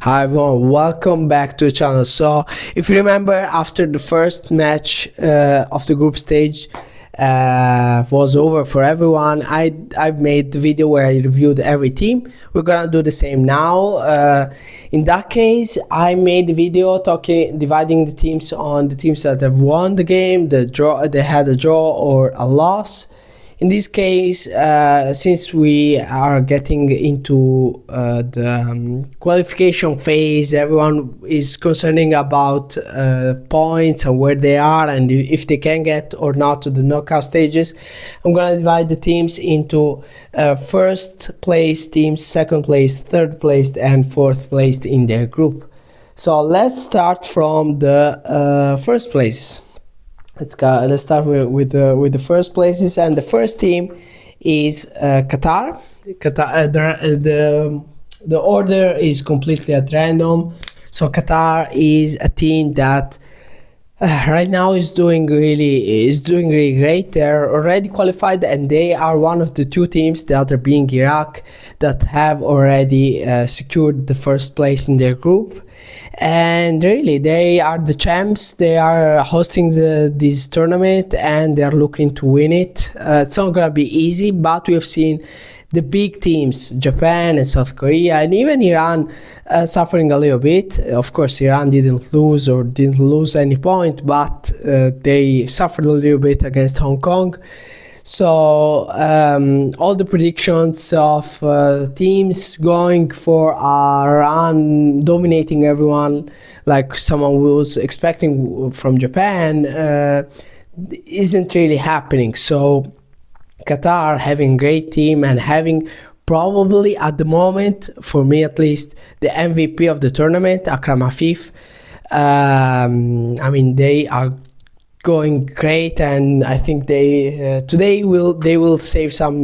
Hi everyone, welcome back to the channel. So if you remember, after the first match of the group stage was over for everyone, I've made the video where I reviewed every team. We're gonna do the same now. In that case, I made the video dividing the teams on the teams that have won the game, they had a draw or a loss. In this case, since we are getting into the qualification phase, everyone is concerning about points and where they are and if they can get or not to the knockout stages. I'm gonna divide the teams into first place teams, second place, third place, and fourth place in their group. So let's start from the first place. Let's start with the first places, and the first team is Qatar. The order is completely at random. So Qatar is a team that right now is doing really great. They're already qualified, and they are one of the two teams, the other being Iraq, that have already secured the first place in their group. And really, they are the champs. They are hosting this tournament and they are looking to win it. It's not gonna be easy, but we have seen the big teams, Japan and South Korea and even Iran, suffering a little bit. Of course, Iran didn't lose any point, but they suffered a little bit against Hong Kong. So all the predictions of teams going for a run, dominating everyone, like someone was expecting from Japan, isn't really happening. So Qatar having a great team and having probably at the moment, for me at least, the MVP of the tournament, Akram Afif. I mean, they are going great, and I think they today will save some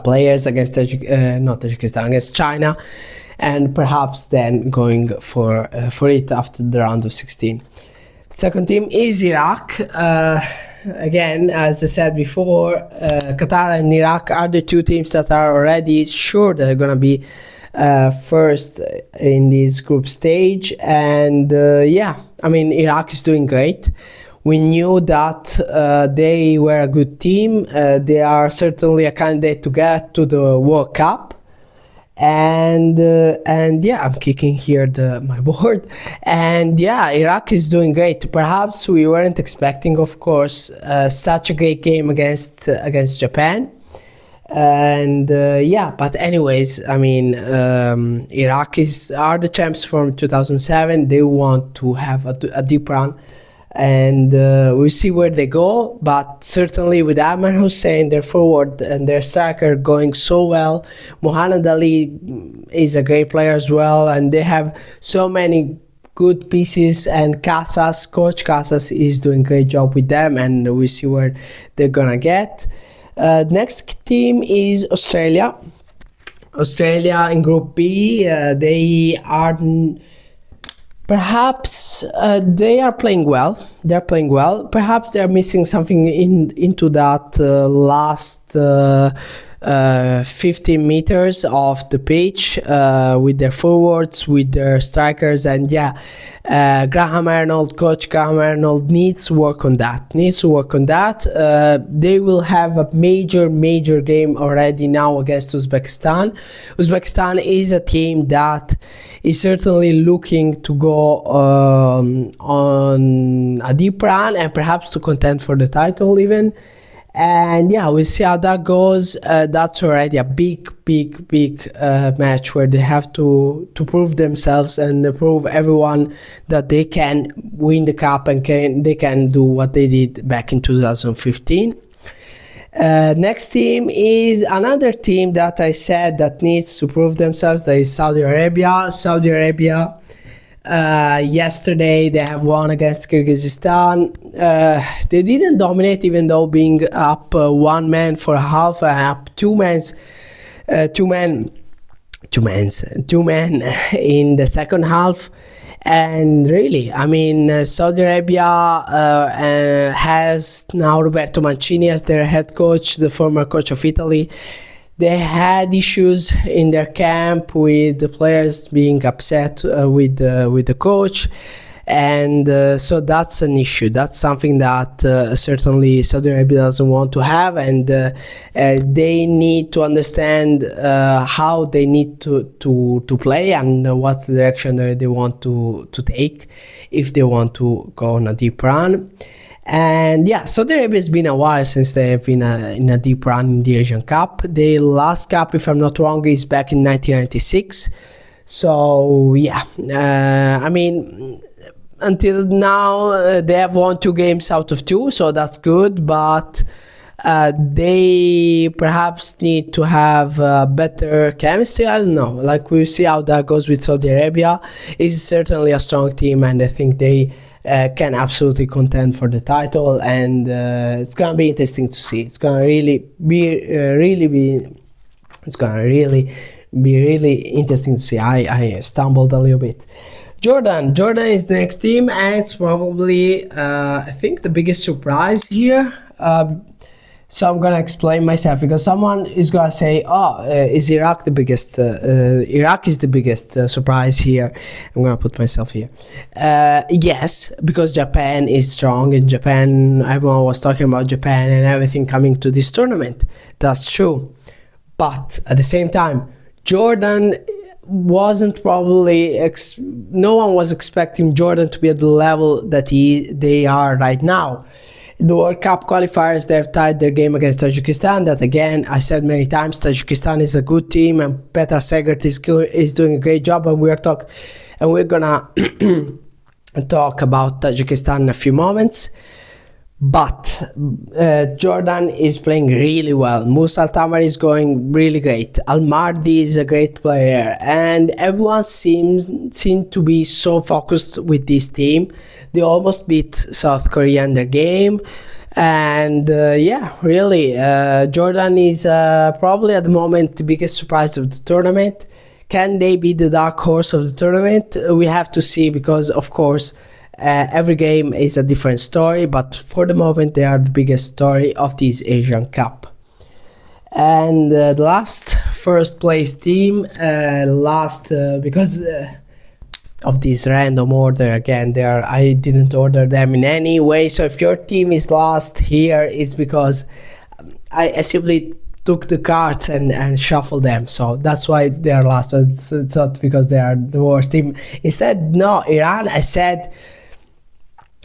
players against against China, and perhaps then going for it after the round of 16. Second team is Iraq. Again, as I said before, Qatar and Iraq are the two teams that are already sure that they're gonna be first in this group stage. And yeah, I mean, Iraq is doing great. We knew that they were a good team. They are certainly a candidate to get to the World Cup. And yeah, I'm kicking here my board, and yeah, Iraq is doing great. Perhaps we weren't expecting, of course, such a great game against Japan. And yeah, but anyways, I mean, Iraq are the champs from 2007. They want to have a deep run, and we'll see where they go. But certainly with Ahmed Hussein, their forward and their striker, going so well. Mohamed Ali is a great player as well, and they have so many good pieces. And Coach Casas is doing a great job with them, and we'll see where they're gonna get. Next team is Australia. Australia in Group B. They are perhaps they are playing well. They're playing well. Perhaps they're missing something into that last 15 meters of the pitch with their forwards, with their strikers, and yeah, Coach Graham Arnold needs to work on that. They will have a major game already now against Uzbekistan. Uzbekistan is a team that is certainly looking to go on a deep run and perhaps to contend for the title even. And yeah, we'll see how that goes. That's already a big match where they have to prove themselves and prove everyone that they can win the cup and they can do what they did back in 2015. Next team is another team that I said that needs to prove themselves. That is Saudi Arabia. Yesterday they have won against Kyrgyzstan. They didn't dominate, even though being up one man for a half, up two men in the second half. And really, I mean, Saudi Arabia has now Roberto Mancini as their head coach, the former coach of Italy. they had issues in their camp with the players being upset with the coach. And so that's an issue. That's something that certainly Saudi Arabia doesn't want to have, and they need to understand how they need to play and what's the direction that they want to take if they want to go on a deep run. And yeah, Saudi Arabia has been a while since they have been in a deep run in the Asian Cup. The last cup, if I'm not wrong, is back in 1996. So yeah, I mean, until now they have won 2 games out of 2, so that's good, but they perhaps need to have better chemistry. I don't know, like we'll see how that goes with Saudi Arabia. It's certainly a strong team, and I think they can absolutely contend for the title, and it's gonna be interesting to see. It's gonna really be interesting to see. I stumbled a little bit. Jordan is the next team, and it's probably I think the biggest surprise here. So I'm gonna explain myself, because someone is gonna say, is Iraq the biggest? Iraq is the biggest surprise here. I'm gonna put myself here. Yes, because Japan is strong. In Japan, everyone was talking about Japan and everything coming to this tournament. That's true, but at the same time, Jordan wasn't probably no one was expecting Jordan to be at the level that they are right now. The World Cup qualifiers, they have tied their game against Tajikistan. That again, I said many times, Tajikistan is a good team, and Petar Segert is doing a great job, and we're gonna talk about Tajikistan in a few moments. But Jordan is playing really well. Musa Al-Tamar is going really great. Al-Mardi is a great player, and everyone seems to be so focused with this team. They almost beat South Korea in their game, and yeah, really, Jordan is probably at the moment the biggest surprise of the tournament. Can they be the dark horse of the tournament? We have to see, because of course every game is a different story, but for the moment they are the biggest story of this Asian Cup. And the last first place team, because of this random order again, I didn't order them in any way, so if your team is last here is because I simply took the cards and shuffled them, so that's why they are last. It's not because they are the worst team. Instead, no, Iran, I said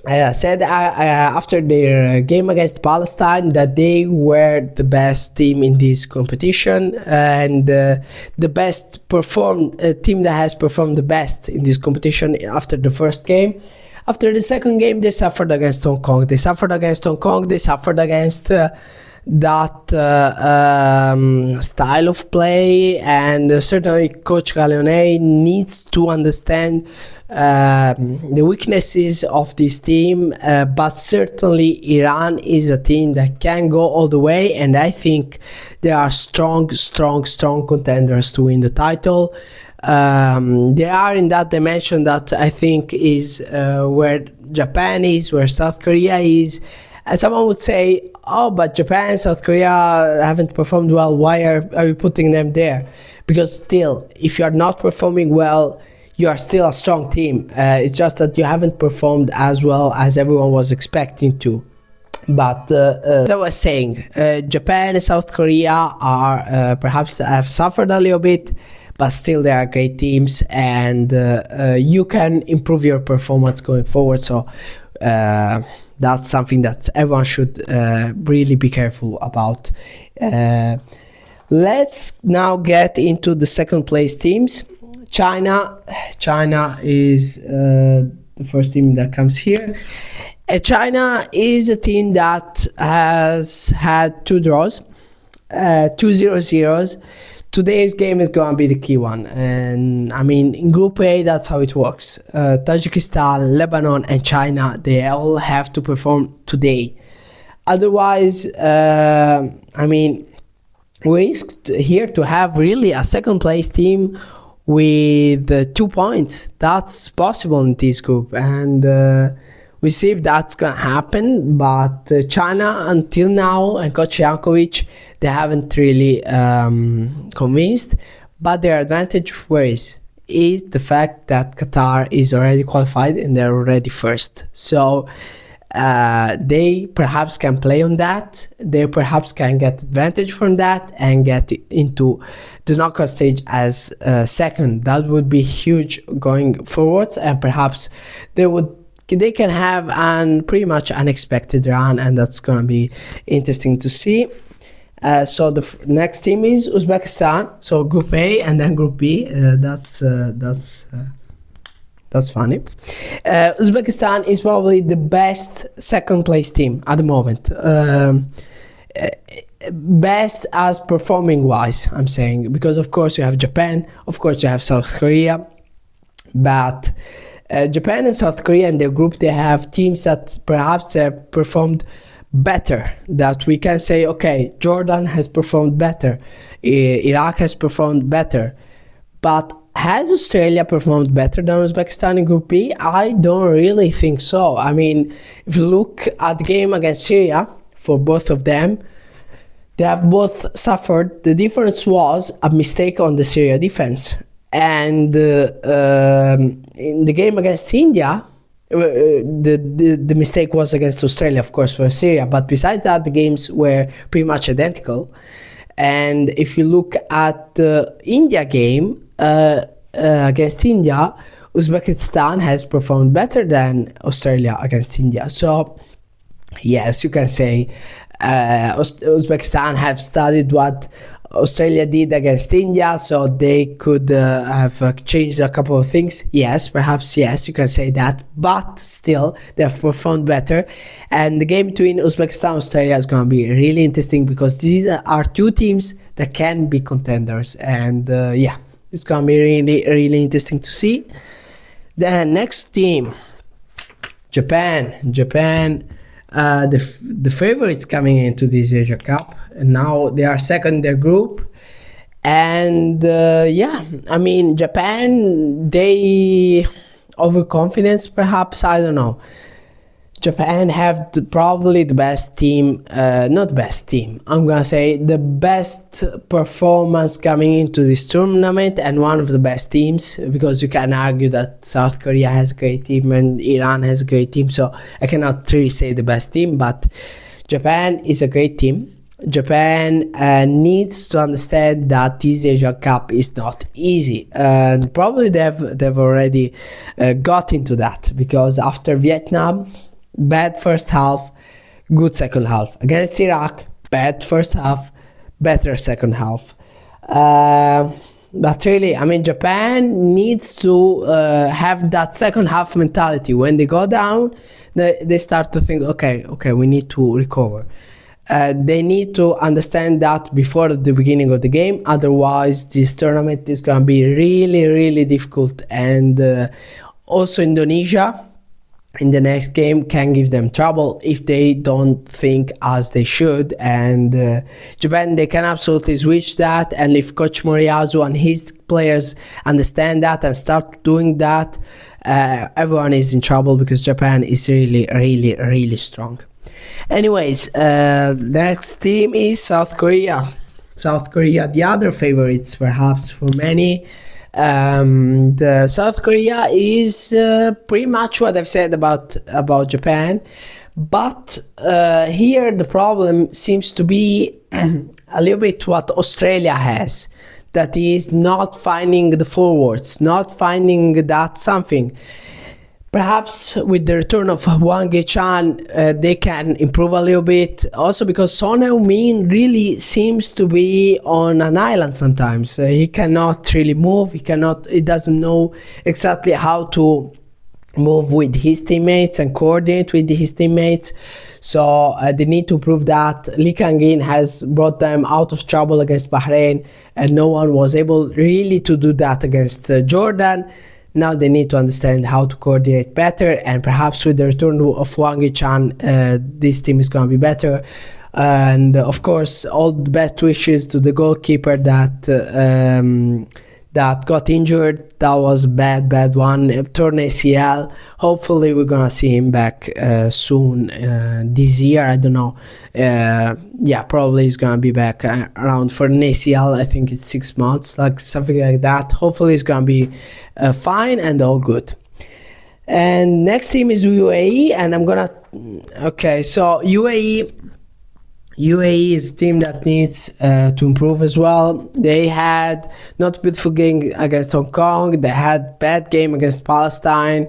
after their game against Palestine that they were the best team in this competition, and the best performed team that has performed the best in this competition after the first game. After the second game, they suffered against Hong Kong. They suffered against that style of play, and certainly Coach Galeone needs to understand the weaknesses of this team, but certainly Iran is a team that can go all the way, and I think they are strong contenders to win the title. They are in that dimension that I think is where Japan is, where South Korea is. And someone would say, but Japan and South Korea haven't performed well. Why are you putting them there? Because still, if you are not performing well, you are still a strong team. It's just that you haven't performed as well as everyone was expecting to. But as I was saying, Japan and South Korea are perhaps have suffered a little bit, but still they are great teams, and you can improve your performance going forward. So that's something that everyone should really be careful about. Let's now get into the second place teams. China is the first team that comes here. China is a team that has had 2 draws, 2 0-0s. Today's game is going to be the key one, and I mean, in Group A, that's how it works. Tajikistan, Lebanon, and China, they all have to perform today. Otherwise, I mean, we risk here to have really a second place team with 2 points. That's possible in this group, and We see if that's gonna happen. But China until now and Coach Jankovic, they haven't really convinced. But their advantage where is the fact that Qatar is already qualified and they're already first. So they perhaps can play on that. They perhaps can get advantage from that and get into the knockout stage as second. That would be huge going forwards, and perhaps they can have an pretty much unexpected run, and that's gonna be interesting to see. So the next team is Uzbekistan. So Group A and then Group B. That's funny. Uzbekistan is probably the best second place team at the moment. Best as performing wise, I'm saying, because of course you have Japan, of course you have South Korea, but Japan and South Korea in their group, they have teams that perhaps have performed better, that we can say, okay, Jordan has performed better, Iraq has performed better, but has Australia performed better than Uzbekistan in Group B? I don't really think so. I mean, if you look at the game against Syria, for both of them, they have both suffered. The difference was a mistake on the Syria defense. And in the game against India, the mistake was against Australia, of course, for Syria. But besides that, the games were pretty much identical. And if you look at the India game, against India, Uzbekistan has performed better than Australia against India. So, yes, you can say Uzbekistan have studied what Australia did against India, so they could have changed a couple of things. Yes, perhaps, yes, you can say that, but still, they have performed better. And the game between Uzbekistan and Australia is going to be really interesting, because these are two teams that can be contenders. And yeah, it's going to be really, really interesting to see. The next team, Japan. The favorites coming into this Asia Cup, and now they are second in their group. And yeah, I mean, Japan, they overconfidence perhaps, I don't know. Japan have probably the best team, not the best team, I'm gonna say the best performance coming into this tournament, and one of the best teams, because you can argue that South Korea has a great team and Iran has a great team, so I cannot really say the best team, but Japan is a great team. Japan needs to understand that this Asian Cup is not easy, and probably they've already got into that, because after Vietnam, bad first half, good second half. Against Iraq, bad first half, better second half. But really, I mean, Japan needs to have that second half mentality. When they go down, they start to think, okay, we need to recover. They need to understand that before the beginning of the game. Otherwise, this tournament is going to be really, really difficult. And also Indonesia, in the next game, can give them trouble if they don't think as they should. And Japan, they can absolutely switch that. And if Coach Moriyasu and his players understand that and start doing that, everyone is in trouble, because Japan is really, really, really strong. Anyways, next team is South Korea. South Korea, the other favorites perhaps for many. The South Korea is pretty much what I've said about Japan, but here the problem seems to be a little bit what Australia has, that is not finding the forwards, not finding that something. Perhaps with the return of Hwang Hee-chan, they can improve a little bit. Also because Son Heung-min really seems to be on an island sometimes. He cannot really move. He doesn't know exactly how to move with his teammates and coordinate with his teammates. So they need to prove that. Lee Kang-in has brought them out of trouble against Bahrain, and no one was able really to do that against Jordan. Now they need to understand how to coordinate better, and perhaps with the return of Hwang Hee-chan, this team is going to be better. And of course, all the best wishes to the goalkeeper that that got injured. That was bad one. Torn ACL. Hopefully we're gonna see him back soon this year. I don't know. Yeah, probably he's gonna be back around for an ACL. I think it's 6 months, like something like that. Hopefully it's gonna be fine and all good. And next team is UAE, and I'm gonna. Okay, so UAE is a team that needs to improve as well. They had not a beautiful game against Hong Kong. They had bad game against Palestine.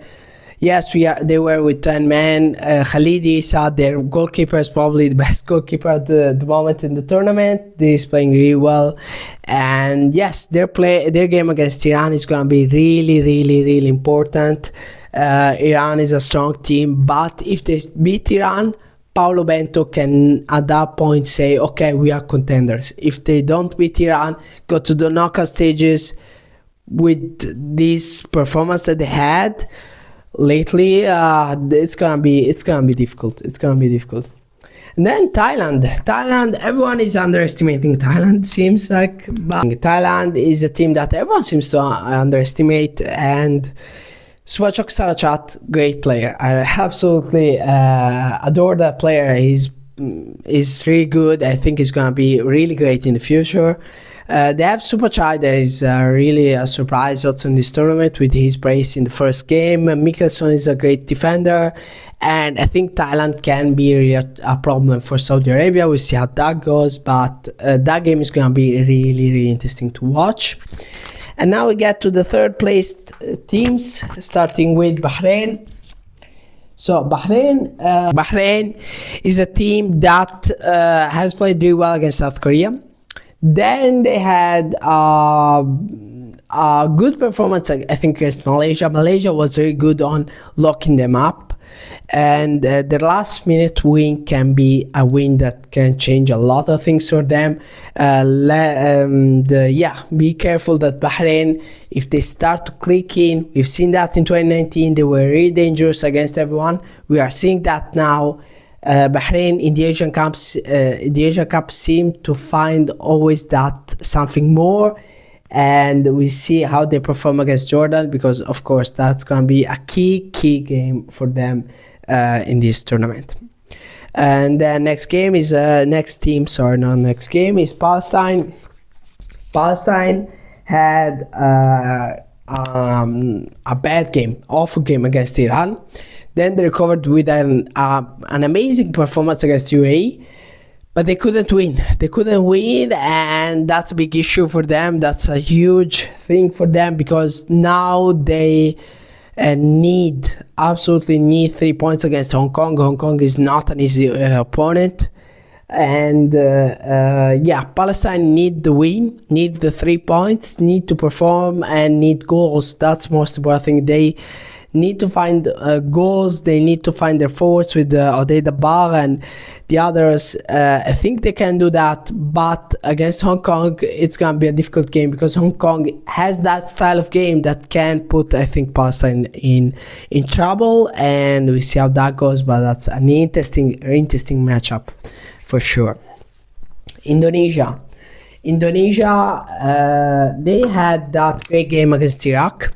Yes, they were with 10 men. Khalid Issa, their goalkeeper, is probably the best goalkeeper at the moment in the tournament. He's playing really well. And yes, their game against Iran is going to be really important. Iran is a strong team, but if they beat Iran, Paulo Bento can at that point say, okay, we are contenders. If they don't beat Iran, go to the knockout stages with this performance that they had lately, it's gonna be difficult. And then Thailand, everyone is underestimating Thailand, seems like. But Thailand is a team that everyone seems to underestimate, and Swachok Sarachat, great player. I absolutely adore that player. He's really good. I think he's gonna be really great in the future. They have Supachai, that is really a surprise also in this tournament with his brace in the first game. Mikkelson is a great defender, and I think Thailand can be really a problem for Saudi Arabia. We'll see how that goes, but that game is gonna be really interesting to watch. And now we get to the third placed teams, starting with Bahrain. So Bahrain is a team that has played really well against South Korea. Then they had a good performance, I think, against Malaysia. Malaysia was very good on locking them up. And the last minute win can be a win that can change a lot of things for them. Be careful that Bahrain, if they start to click in, we've seen that in 2019, they were really dangerous against everyone. We are seeing that now. Bahrain in the Asian Cup seem to find always that something more, and we see how they perform against Jordan, because of course that's going to be a key game for them in this tournament. And the next game is Palestine. Palestine had a bad game, awful game against Iran. Then they recovered with an amazing performance against UAE, but they couldn't win. And that's a big issue for them. That's a huge thing for them, because now they absolutely need 3 points against Hong Kong. Hong Kong is not an easy opponent. And Palestine need the win, need the 3 points, need to perform, and need goals. That's most important thing. They need to find goals. They need to find their forwards with Odey Dabar and the others. I think they can do that, but against Hong Kong it's gonna be a difficult game, because Hong Kong has that style of game that can put, I think, Palestine in trouble, and we see how that goes. But that's an interesting matchup for sure. Indonesia, they had that great game against Iraq.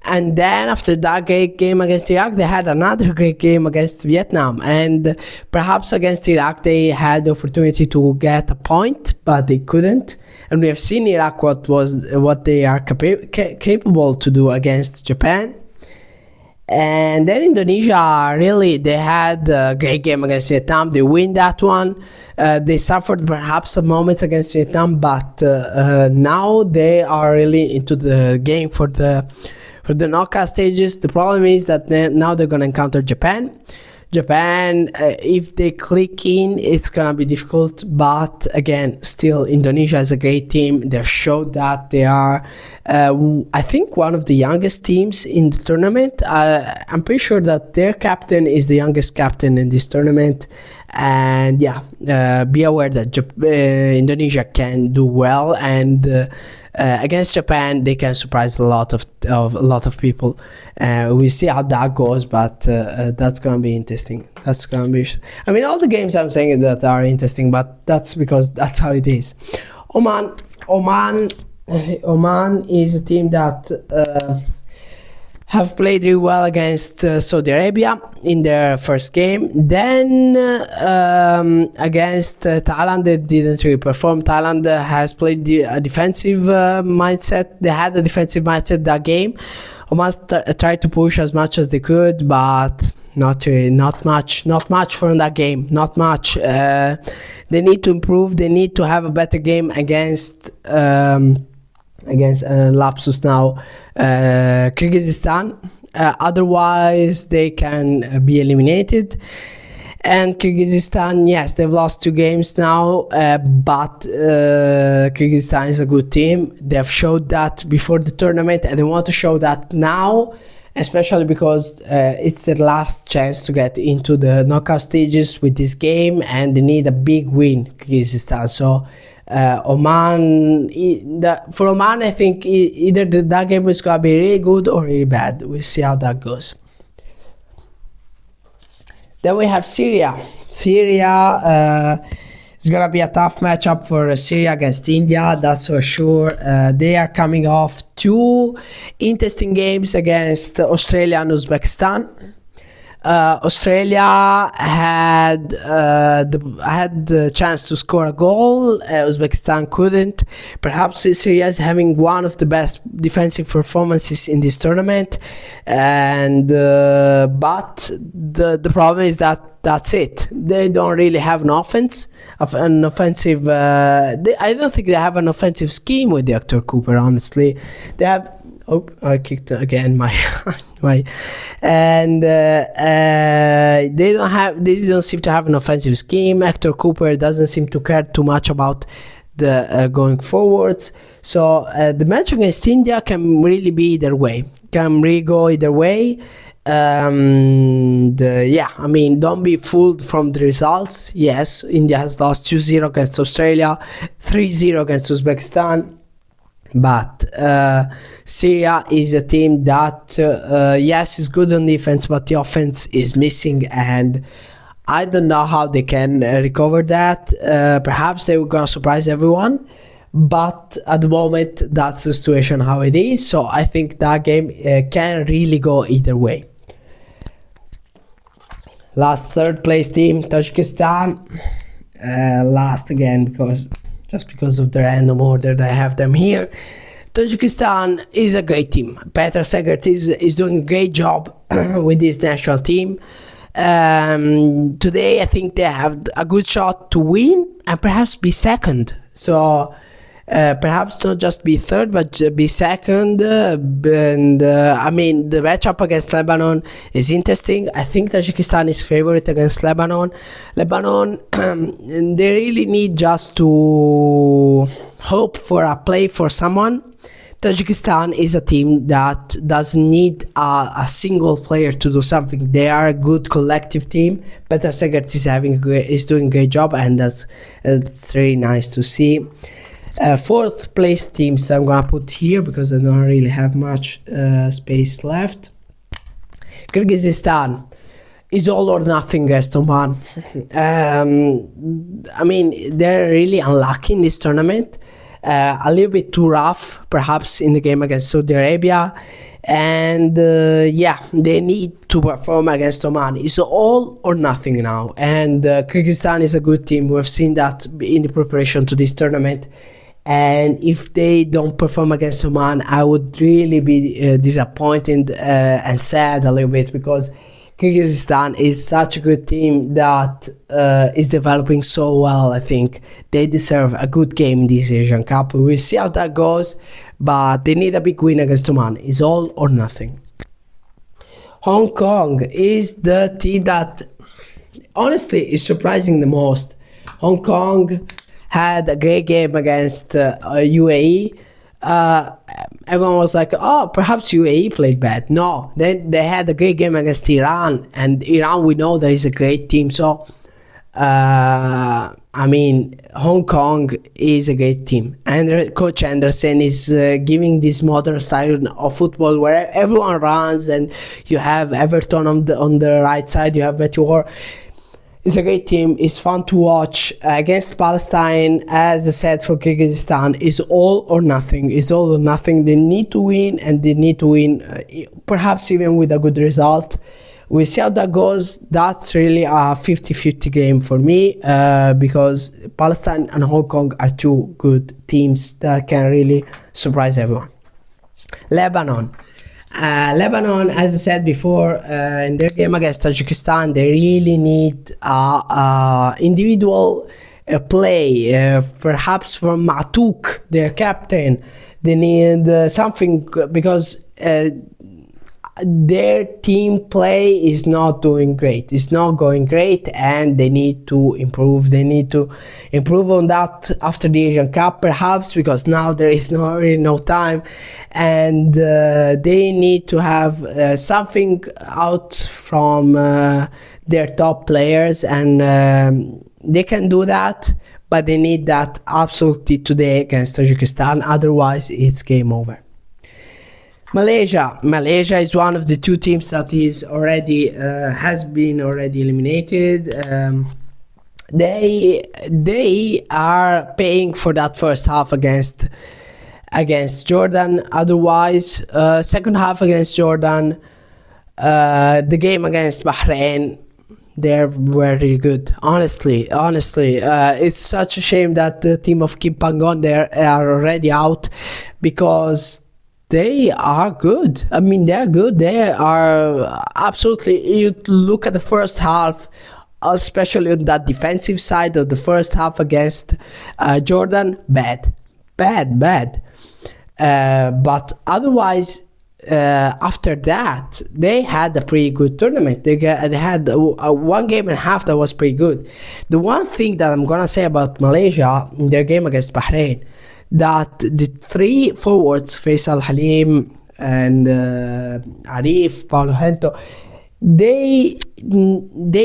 And then after that great game against Iraq, they had another great game against Vietnam. And perhaps against Iraq, they had the opportunity to get a point, but they couldn't. And we have seen Iraq what they are capable to do against Japan. And then Indonesia, really, they had a great game against Vietnam. They win that one. They suffered perhaps some moments against Vietnam, but now they are really into the game for the knockout stages. The problem is that now they're going to encounter Japan. If they click in, it's going to be difficult. But again, still, Indonesia is a great team. They've showed that they are, I think, one of the youngest teams in the tournament. I'm pretty sure that their captain is the youngest captain in this tournament. And be aware that Indonesia can do well, and against Japan they can surprise a lot of people. We see how that goes, but that's gonna be interesting. I mean, all the games I'm saying that are interesting, but that's because that's how it is. Oman Oman is a team that have played really well against Saudi Arabia in their first game. Then against Thailand, they didn't really perform. Thailand has played a defensive mindset. They had a defensive mindset that game. Oman tried to push as much as they could, but not much from that game. Not much. They need to improve. They need to have a better game against lapsus now, Kyrgyzstan. Otherwise, they can be eliminated. And Kyrgyzstan, yes, they've lost 2 games now, but Kyrgyzstan is a good team. They've showed that before the tournament, and they want to show that now, especially because it's their last chance to get into the knockout stages with this game, and they need a big win, Kyrgyzstan. So Oman, for Oman, I think either that game is going to be really good or really bad. We'll see how that goes. Then we have Syria. Syria is going to be a tough matchup for Syria against India, that's for sure. They are coming off 2 interesting games against Australia and Uzbekistan. Australia had the chance to score a goal. Uzbekistan couldn't. Perhaps Syria is having one of the best defensive performances in this tournament, and but the problem is that that's it. They don't really have an offensive. I don't think they have an offensive scheme with Dr. Cooper. Honestly, they have. Oh, I kicked again my and they don't seem to have an offensive scheme. Hector Cooper doesn't seem to care too much about the going forwards. So the match against India can really be either way. Can really go either way. Yeah, I mean, don't be fooled from the results. Yes, India has lost 2-0 against Australia, 3-0 against Uzbekistan. But Syria is a team that, yes, is good on defense, but the offense is missing, and I don't know how they can recover that. Perhaps they were going to surprise everyone, but at the moment, that's the situation how it is. So I think that game can really go either way. Last 3rd place team, Tajikistan. Last again because of the random order that I have them here. Tajikistan is a great team. Petar Segert is doing a great job with this national team. Today I think they have a good shot to win and perhaps be second. So perhaps not just be third, but be second. I mean, the matchup against Lebanon is interesting. I think Tajikistan is favorite against Lebanon. Lebanon, they really need just to hope for a play for someone. Tajikistan is a team that doesn't need a single player to do something. They are a good collective team. Petar Segert is doing a great job, and it's really nice to see. 4th place teams I'm gonna put here because I don't really have much space left. Kyrgyzstan is all or nothing against Oman. I mean, they're really unlucky in this tournament. A little bit too rough, perhaps, in the game against Saudi Arabia. And yeah, they need to perform against Oman. It's all or nothing now. And Kyrgyzstan is a good team. We've seen that in the preparation to this tournament. And if they don't perform against Oman, I would really be disappointed and sad a little bit, because Kyrgyzstan is such a good team that is developing so well. I think they deserve a good game in this Asian Cup. We will see how that goes, but they need a big win against Oman. It's all or nothing. Hong Kong is the team that honestly is surprising the most. Hong Kong had a great game against UAE. Everyone was like, oh, perhaps UAE played bad. No, they had a great game against Iran, and Iran, we know that is a great team. So I mean, Hong Kong is a great team, and Coach Anderson is giving this modern style of football where everyone runs, and you have Everton on the right side, you have Meteor. It's a great team. It's fun to watch. Against Palestine, as I said, for Kyrgyzstan, is all or nothing. It's all or nothing. They need to win, and they need to win, perhaps even with a good result. We'll see how that goes. That's really a 50-50 game for me, because Palestine and Hong Kong are two good teams that can really surprise everyone. Lebanon. Lebanon, as I said before, in their game against Tajikistan, they really need individual play, perhaps from Matuk, their captain. They need something, because their team play is not doing great. It's not going great, and they need to improve. They need to improve on that after the Asian Cup, perhaps, because now there is really no time, and they need to have something out from their top players, and they can do that, but they need that absolutely today against Tajikistan. Otherwise, it's game over. Malaysia is one of the two teams that is already has been already eliminated. They are paying for that first half against Jordan. Otherwise, second half against Jordan, the game against Bahrain, they're very good. Honestly, it's such a shame that the team of Kim Pangon there are already out, because they are good. I mean, they're good. They are absolutely. You look at the first half, especially on that defensive side of the first half against Jordan, bad. But otherwise, after that, they had a pretty good tournament. They had one game and a half that was pretty good. The one thing that I'm gonna say about Malaysia in their game against Bahrain, that the three forwards, Faisal Halim and Arif, Paulo Hento, they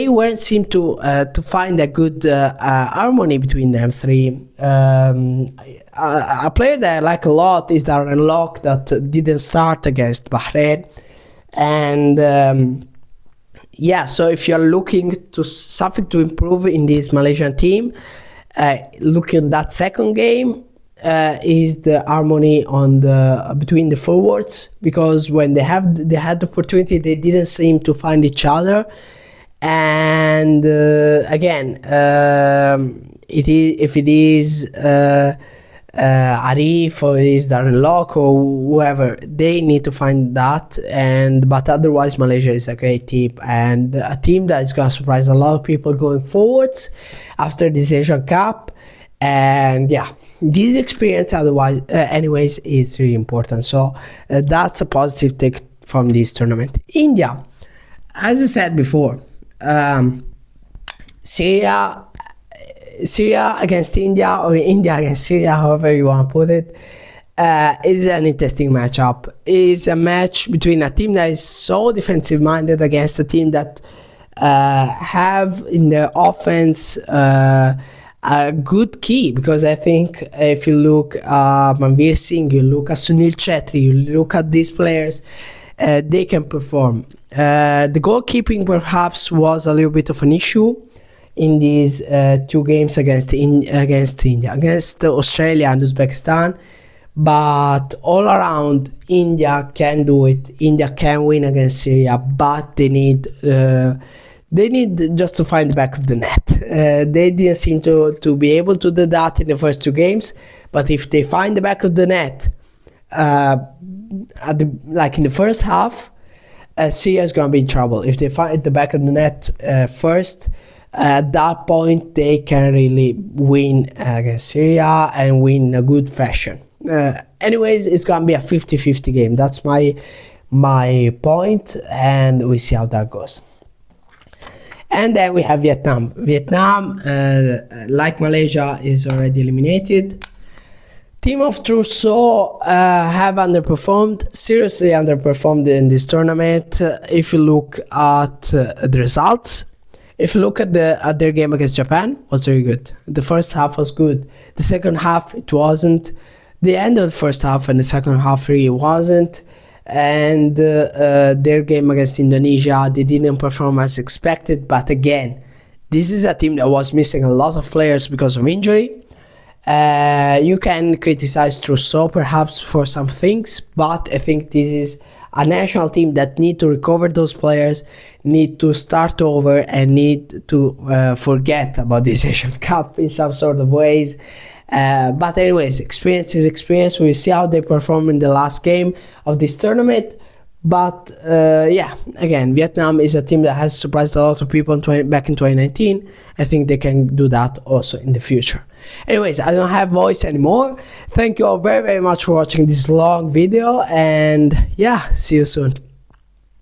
weren't seem to find a good harmony between them three. A player that I like a lot is Darren Lock, that didn't start against Bahrain, and so if you're looking to something to improve in this Malaysian team, looking at that second game, is the harmony on between the forwards, because when they had the opportunity, they didn't seem to find each other. And again, if it is Arif or it is Darren Lock or whoever, they need to find that. But otherwise, Malaysia is a great team, and a team that is going to surprise a lot of people going forwards after this Asian Cup. And this experience anyways is really important, so that's a positive take from this tournament. India, as I said before, Syria against India, or India against Syria, however you want to put it, is an interesting matchup. It's a match between a team that is so defensive minded against a team that have in their offense a good key, because I think if you look at Manveer Singh, you look at Sunil Chetri, you look at these players, they can perform. The goalkeeping perhaps was a little bit of an issue in these two games against India, against Australia and Uzbekistan, but all around India can do it. India can win against Syria, but they need just to find the back of the net. They didn't seem to be able to do that in the first two games, but if they find the back of the net, like in the first half, Syria is going to be in trouble. If they find the back of the net first, at that point they can really win against Syria and win in a good fashion. Anyways, it's going to be a 50-50 game. That's my point, and we see how that goes. And then we have Vietnam. Vietnam, like Malaysia, is already eliminated. Team of Trousseau have underperformed, seriously underperformed in this tournament. If you look at the results, if you look at their game against Japan, was very good. The first half was good. The second half, it wasn't. The end of the first half and the second half really wasn't. And their game against Indonesia, they didn't perform as expected, but again, this is a team that was missing a lot of players because of injury. You can criticize Trousseau perhaps for some things, but I think this is a national team that need to recover those players, need to start over, and need to forget about this Asian Cup in some sort of ways. But anyways, experience is experience. We'll see how they perform in the last game of this tournament. But yeah, again, Vietnam is a team that has surprised a lot of people back in 2019. I think they can do that also in the future. Anyways, I don't have voice anymore. Thank you all very, very much for watching this long video. And yeah, see you soon.